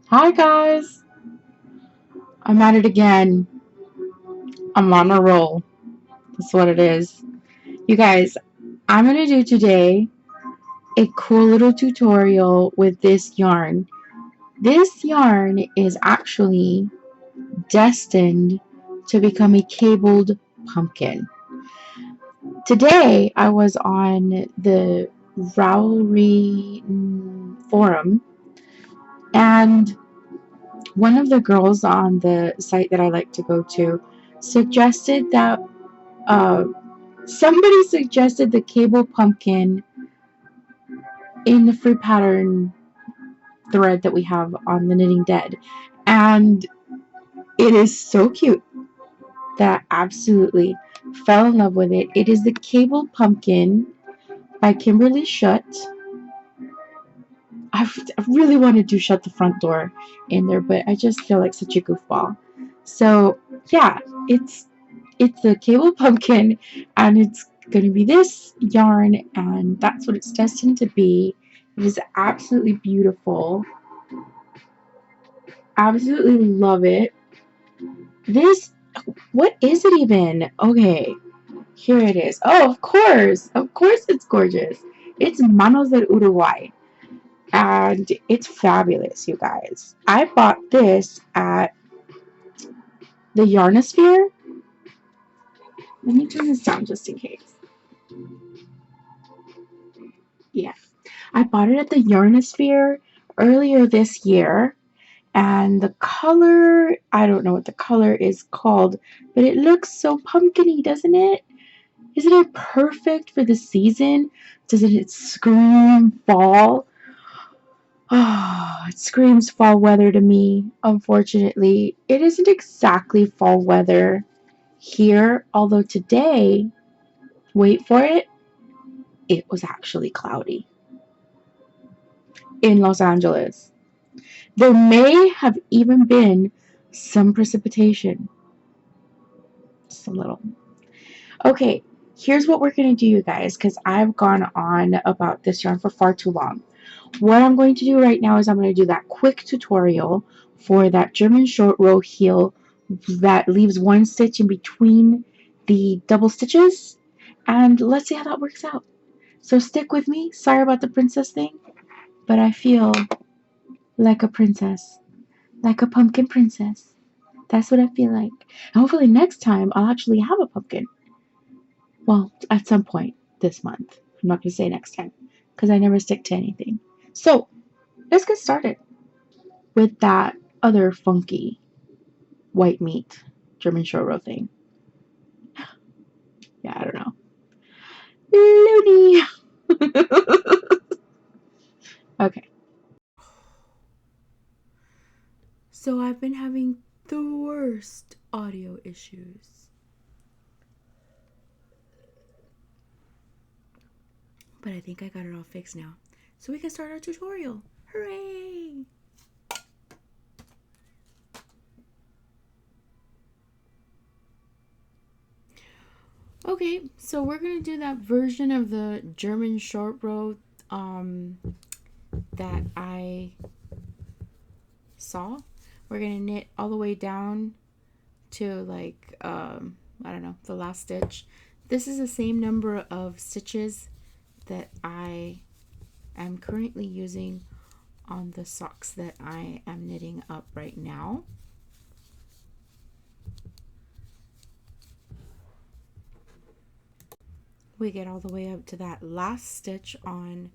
Hi guys, I'm at it again. I'm on a roll. That's what it is. You guys, I'm gonna do today a cool little tutorial with this yarn. This yarn is actually destined to become a cabled pumpkin. Today I was on the Ravelry forum, and one of the girls on the site that I like to go to suggested that uh, somebody suggested the cable pumpkin in the free pattern thread that we have on the Knitting Dead. And it is so cute that I absolutely fell in love with it. It is the Cable Pumpkin by Kimberly Schutt. I really wanted to shut the front door in there, but I just feel like such a goofball. So yeah, it's the Cable Pumpkin, and it's gonna be this yarn, and that's what it's destined to be. It is absolutely beautiful. Absolutely love it. This, what is it even? Okay, here it is. Oh, of course it's gorgeous. It's Manos del Uruguay, and it's fabulous, you guys. I bought this at the Yarnosphere. Let me turn this down just in case. Yeah, I bought it at the Yarnosphere earlier this year, and the color, I don't know what the color is called, but it looks so pumpkiny, doesn't it? Isn't it perfect for the season? Doesn't it scream fall? Oh, it screams fall weather to me. Unfortunately, it isn't exactly fall weather here, although today, wait for it, it was actually cloudy in Los Angeles. There may have even been some precipitation. Just a little. Okay, here's what we're going to do, you guys, because I've gone on about this yarn for far too long. What I'm going to do right now is I'm going to do that quick tutorial for that German short row heel that leaves one stitch in between the double stitches, and let's see how that works out. So stick with me. Sorry about the princess thing, but I feel like a princess, like a pumpkin princess. That's what I feel like. And hopefully next time I'll actually have a pumpkin. Well, at some point this month. I'm not going to say next time because I never stick to anything. So let's get started with that other funky white meat German short row thing. Yeah, I don't know. Loony. Okay. So I've been having the worst audio issues. But I think I got it all fixed now. So we can start our tutorial. Hooray! Okay, so we're going to do that version of the German short row that I saw. We're going to knit all the way down to like, I don't know, the last stitch. This is the same number of stitches that I am currently using on the socks that I am knitting up right now. We get all the way up to that last stitch on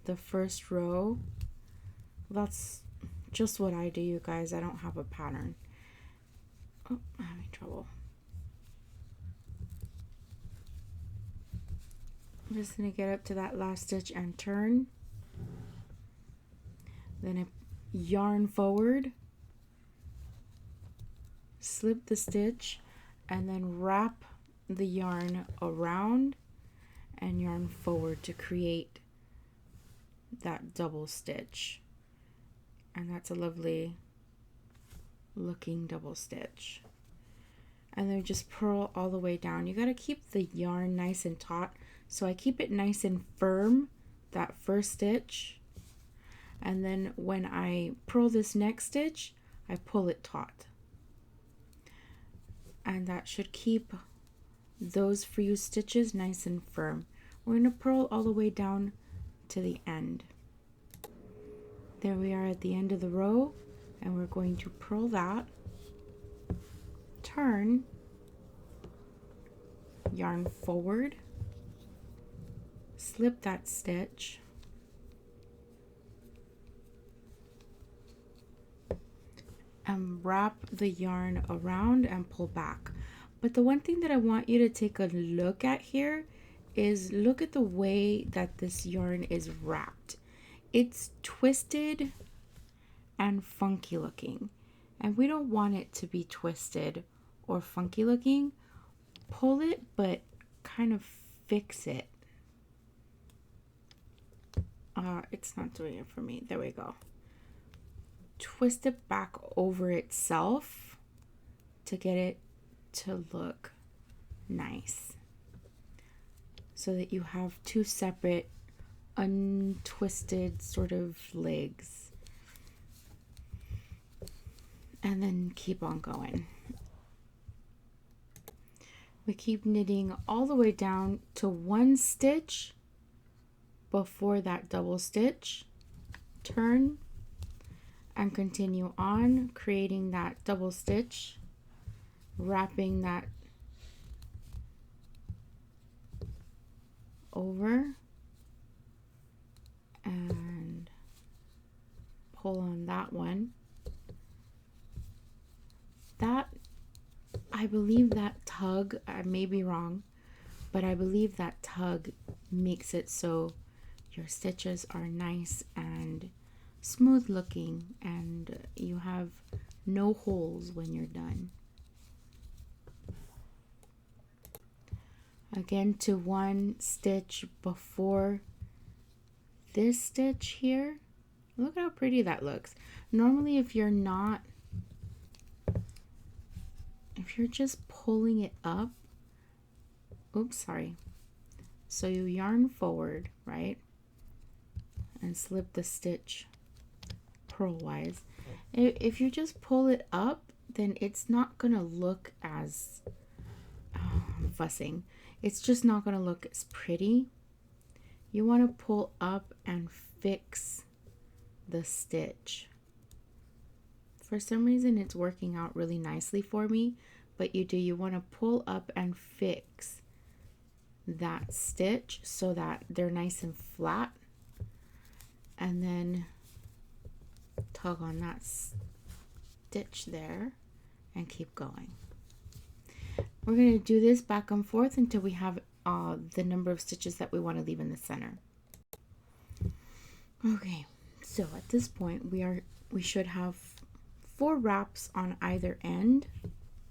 the first row. That's just what I do, you guys. I don't have a pattern. Oh, I'm having trouble. I'm just going to get up to that last stitch and turn. Then I yarn forward, slip the stitch, and then wrap the yarn around and yarn forward to create that double stitch. And that's a lovely looking double stitch. And then just purl all the way down. You got to keep the yarn nice and taut, so I keep it nice and firm that first stitch, And then when I purl this next stitch, I pull it taut. And that should keep those fused stitches nice and firm. We're going to purl all the way down to the end. There we are at the end of the row, and we're going to purl that, turn, yarn forward, slip that stitch, and wrap the yarn around and pull back. But the one thing that I want you to take a look at here is look at the way that this yarn is wrapped. It's twisted and funky looking, and we don't want it to be twisted or funky looking. Pull it, but kind of fix it. It's not doing it for me. There we go. Twist it back over itself to get it to look nice, so that you have two separate untwisted sort of legs, and then keep on going. We keep knitting all the way down to one stitch before that double stitch, turn, and continue on creating that double stitch, wrapping that over and pull on that one. That, I believe that tug, I may be wrong, but I believe that tug makes it so your stitches are nice and smooth looking and you have no holes when you're done. Again, to one stitch before this stitch here. Look how pretty that looks. Normally if you're just pulling it up, oops, sorry. So you yarn forward, right? And slip the stitch purlwise. If you just pull it up, then it's not gonna look as I'm fussing. It's just not gonna look as pretty. You want to pull up and fix the stitch. For some reason it's working out really nicely for me, but you want to pull up and fix that stitch so that they're nice and flat, and then tug on that stitch there and keep going. We're going to do this back and forth until we have the number of stitches that we want to leave in the center. Okay, so at this point we should have 4 wraps on either end.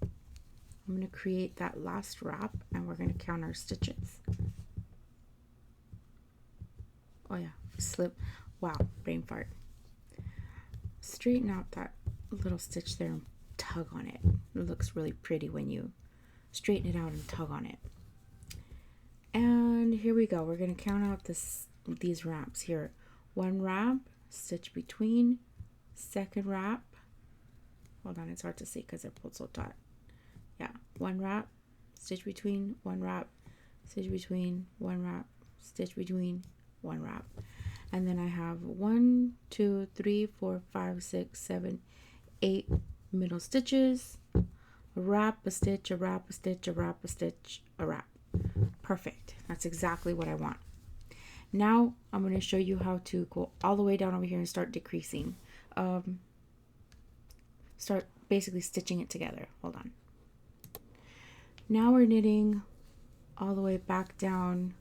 I'm going to create that last wrap and we're going to count our stitches. Oh yeah, slip. Wow, brain fart. Straighten out that little stitch there and tug on it. It looks really pretty when you straighten it out and tug on it. And here we go. We're going to count out these wraps here. 1 wrap, stitch between, 2nd wrap. Hold on, it's hard to see because they're pulled so tight. Yeah, 1 wrap, stitch between, 1 wrap, stitch between, 1 wrap, stitch between, 1 wrap. And then I have 1, 2, 3, 4, 5, 6, 7, 8 middle stitches. A wrap, a stitch, a wrap, a stitch, a wrap, a stitch, a wrap. Perfect. That's exactly what I want. Now I'm going to show you how to go all the way down over here and start decreasing. Start basically stitching it together. Hold on. Now we're knitting all the way back down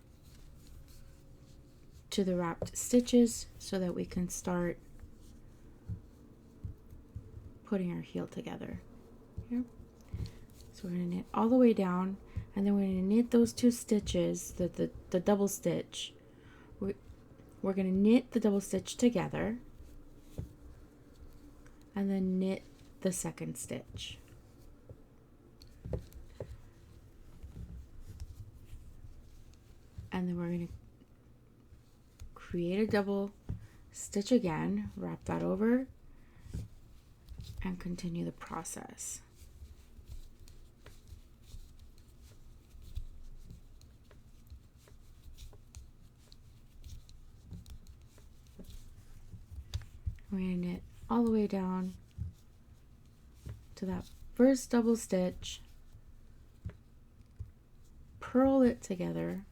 to the wrapped stitches so that we can start putting our heel together. Here. So we're going to knit all the way down, and then we're going to knit those 2 stitches, the double stitch. We're going to knit the double stitch together and then knit the 2nd stitch. And then we're going to create a double stitch again, wrap that over, and continue the process. We're going to knit all the way down to that first double stitch, purl it together,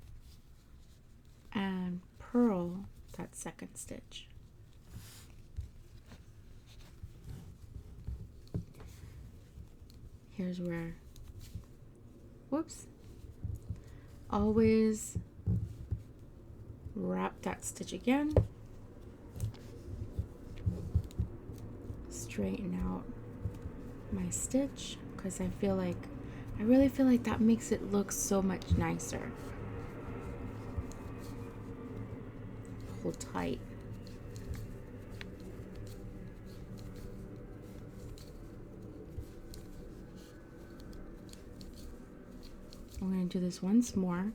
and purl that second stitch. Here's where, whoops, always wrap that stitch again, straighten out my stitch, because I really feel like that makes it look so much nicer. Hold tight. I'm going to do this once more,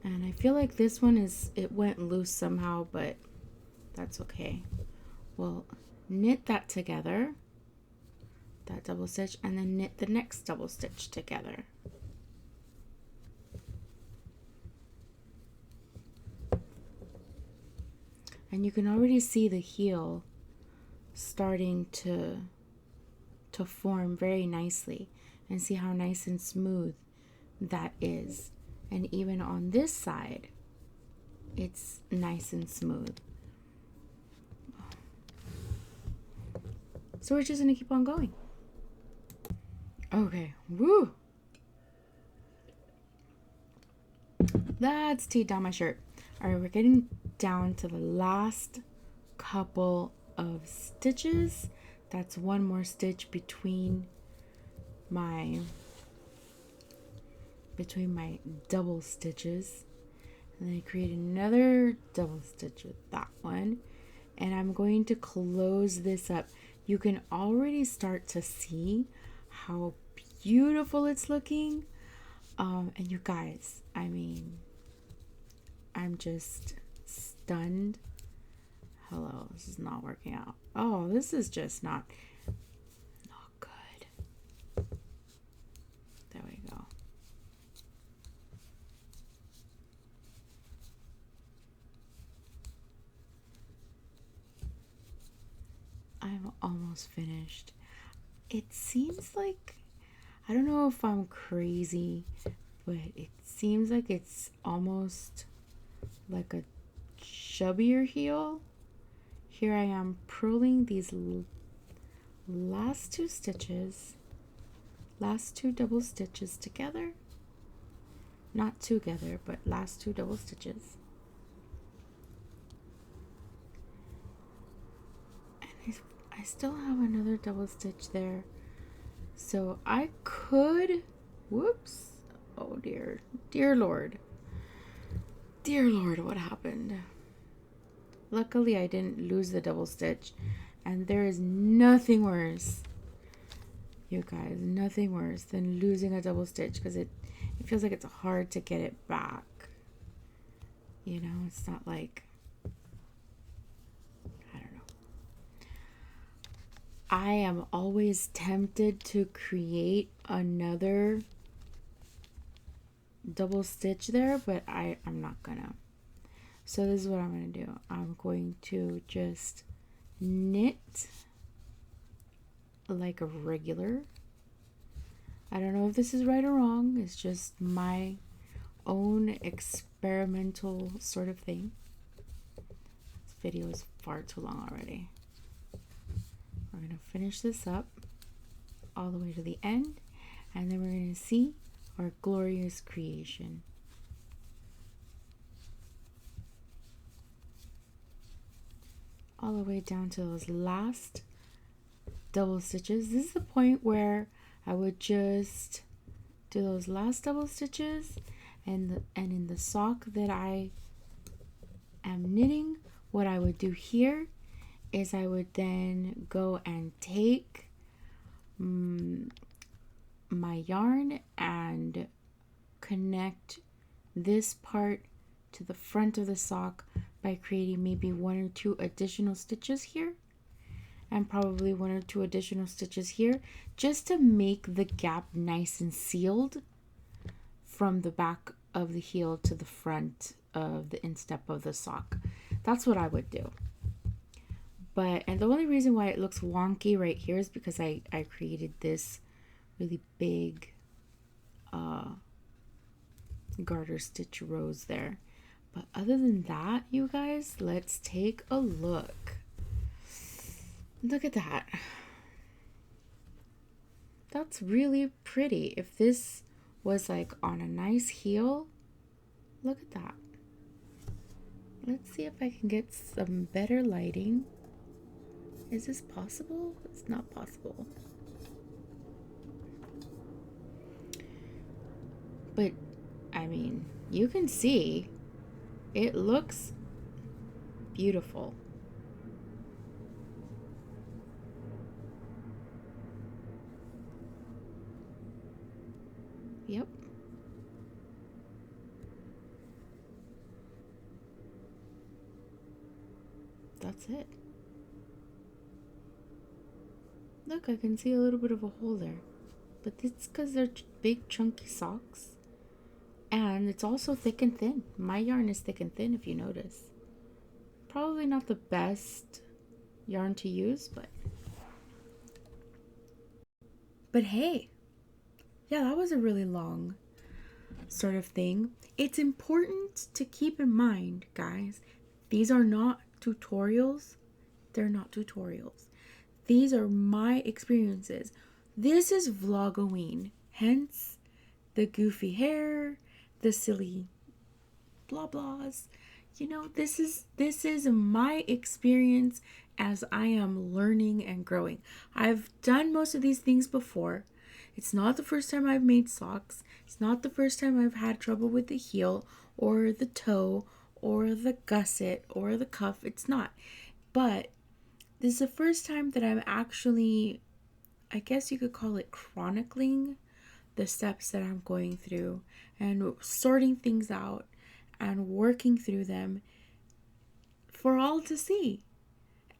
and I feel like this one it went loose somehow, but that's okay. We'll knit that together, that double stitch, and then knit the next double stitch together. And you can already see the heel starting to form very nicely, and see how nice and smooth that is. And even on this side, it's nice and smooth. So we're just gonna keep on going. Okay, woo! That's teed down my shirt. All right, we're getting down to the last couple of stitches. That's one more stitch between my double stitches, and then I create another double stitch with that one, and I'm going to close this up. You can already start to see how beautiful it's looking, and you guys, I mean, I'm just stunned. Hello, this is not working out. Oh, this is just not good. There we go. I'm almost finished. It seems like, I don't know if I'm crazy, but it seems like it's almost like a chubbier heel. Here I am purling these last two stitches, last two double stitches together. Not together, but last two double stitches. And I still have another double stitch there. So I could, whoops, oh dear, dear Lord. Dear Lord, what happened? Luckily, I didn't lose the double stitch, and there is nothing worse, you guys, nothing worse than losing a double stitch, because it feels like it's hard to get it back. You know, it's not like, I don't know. I am always tempted to create another double stitch there, but I'm not gonna. So this is what I'm going to do. I'm going to just knit like a regular. I don't know if this is right or wrong. It's just my own experimental sort of thing. This video is far too long already. We're going to finish this up all the way to the end, and then we're going to see our glorious creation. All the way down to those last double stitches. This is the point where I would just do those last double stitches, and in the sock that I am knitting, what I would do here is I would then go and take my yarn and connect this part to the front of the sock by creating maybe 1 or 2 additional stitches here, and probably 1 or 2 additional stitches here, just to make the gap nice and sealed from the back of the heel to the front of the instep of the sock. That's what I would do. And the only reason why it looks wonky right here is because I created this really big garter stitch rows there. But other than that, you guys, let's take a look. Look at that. That's really pretty. If this was like on a nice heel, look at that. Let's see if I can get some better lighting. Is this possible? It's not possible. But, I mean, you can see it looks beautiful. Yep. That's it. Look, I can see a little bit of a hole there. But it's because they're big chunky socks. And it's also thick and thin. My yarn is thick and thin, if you notice. Probably not the best yarn to use, but hey. Yeah, that was a really long sort of thing. It's important to keep in mind, guys, these are not tutorials. They're not tutorials. These are my experiences. This is Vlogoween, hence the goofy hair, the silly blah blahs. You know, this is my experience as I am learning and growing. I've done most of these things before. It's not the first time I've made socks. It's not the first time I've had trouble with the heel or the toe or the gusset or the cuff. It's not. But this is the first time that I'm actually, I guess you could call it, chronicling the steps that I'm going through and sorting things out and working through them for all to see.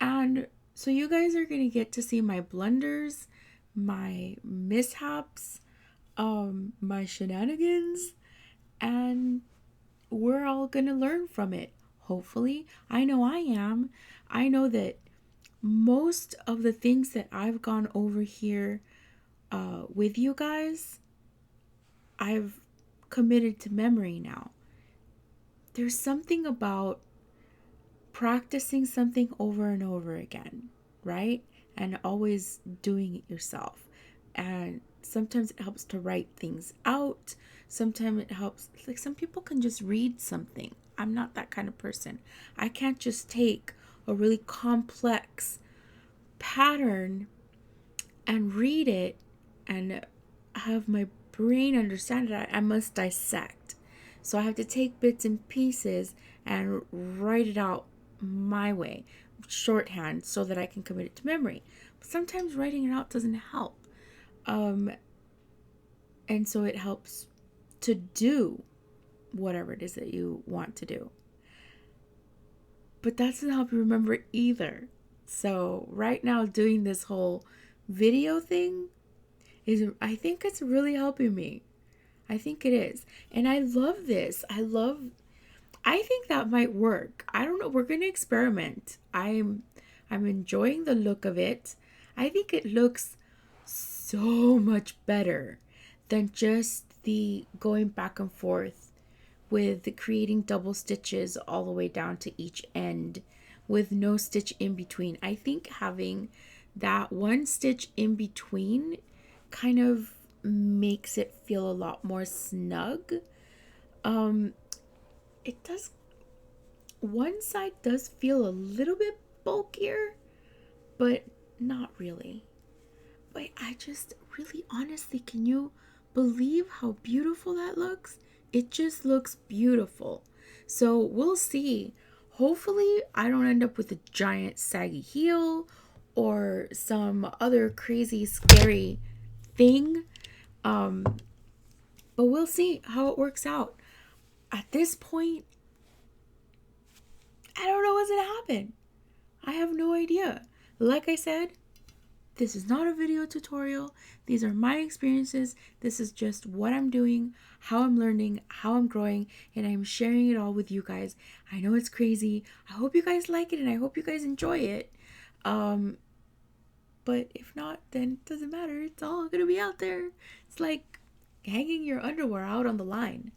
And so you guys are going to get to see my blunders, my mishaps, my shenanigans, and we're all going to learn from it. Hopefully. I know I am. I know that most of the things that I've gone over here with you guys, I've committed to memory now. There's something about practicing something over and over again, right? And always doing it yourself. And sometimes it helps to write things out. Sometimes it helps, like some people can just read something. I'm not that kind of person. I can't just take a really complex pattern and read it and have my brain understand it. I must dissect. So I have to take bits and pieces and write it out my way, shorthand, so that I can commit it to memory. But sometimes writing it out doesn't help. And so it helps to do whatever it is that you want to do. But that doesn't help you remember it either. So right now doing this whole video thing I think it's really helping me. I think it is. And I love this. I think that might work. I don't know. We're going to experiment. I'm enjoying the look of it. I think it looks so much better than just the going back and forth with the creating double stitches all the way down to each end with no stitch in between. I think having that one stitch in between kind of makes it feel a lot more snug. It does, one side does feel a little bit bulkier, but not really. But I just really honestly, can you believe how beautiful that looks? It just looks beautiful. So we'll see. Hopefully I don't end up with a giant saggy heel or some other crazy scary thing. But we'll see how it works out. At this point, I don't know what's gonna happen. I have no idea. Like I said, this is not a video tutorial. These are my experiences. This is just what I'm doing, how I'm learning, how I'm growing, and I'm sharing it all with you guys. I know it's crazy. I hope you guys like it and I hope you guys enjoy it. But if not, then it doesn't matter. It's all gonna be out there. It's like hanging your underwear out on the line.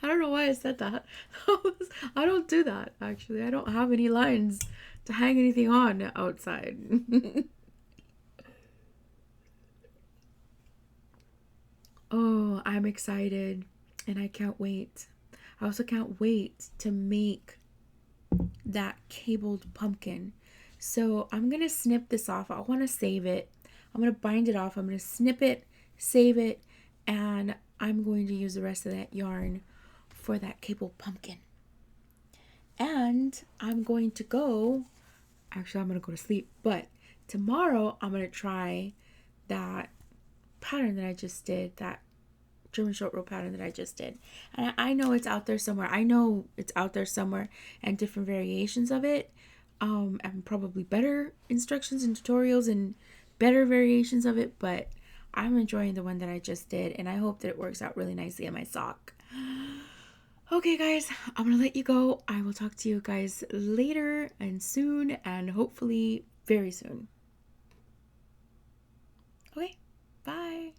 I don't know why I said that. I don't do that, actually. I don't have any lines to hang anything on outside. Oh, I'm excited and I can't wait. I also can't wait to make that cabled pumpkin. So I'm going to snip this off. I want to save it. I'm going to bind it off. I'm going to snip it, save it, and I'm going to use the rest of that yarn for that cabled pumpkin. And I'm going to go, actually I'm going to go to sleep, but tomorrow I'm going to try that pattern that I just did, that German short row pattern that I just did. And I know it's out there somewhere. I know it's out there somewhere and different variations of it. And probably better instructions and tutorials and better variations of it, but I'm enjoying the one that I just did and I hope that it works out really nicely in my sock. Okay guys, I'm gonna let you go. I will talk to you guys later and soon and hopefully very soon. Okay, bye.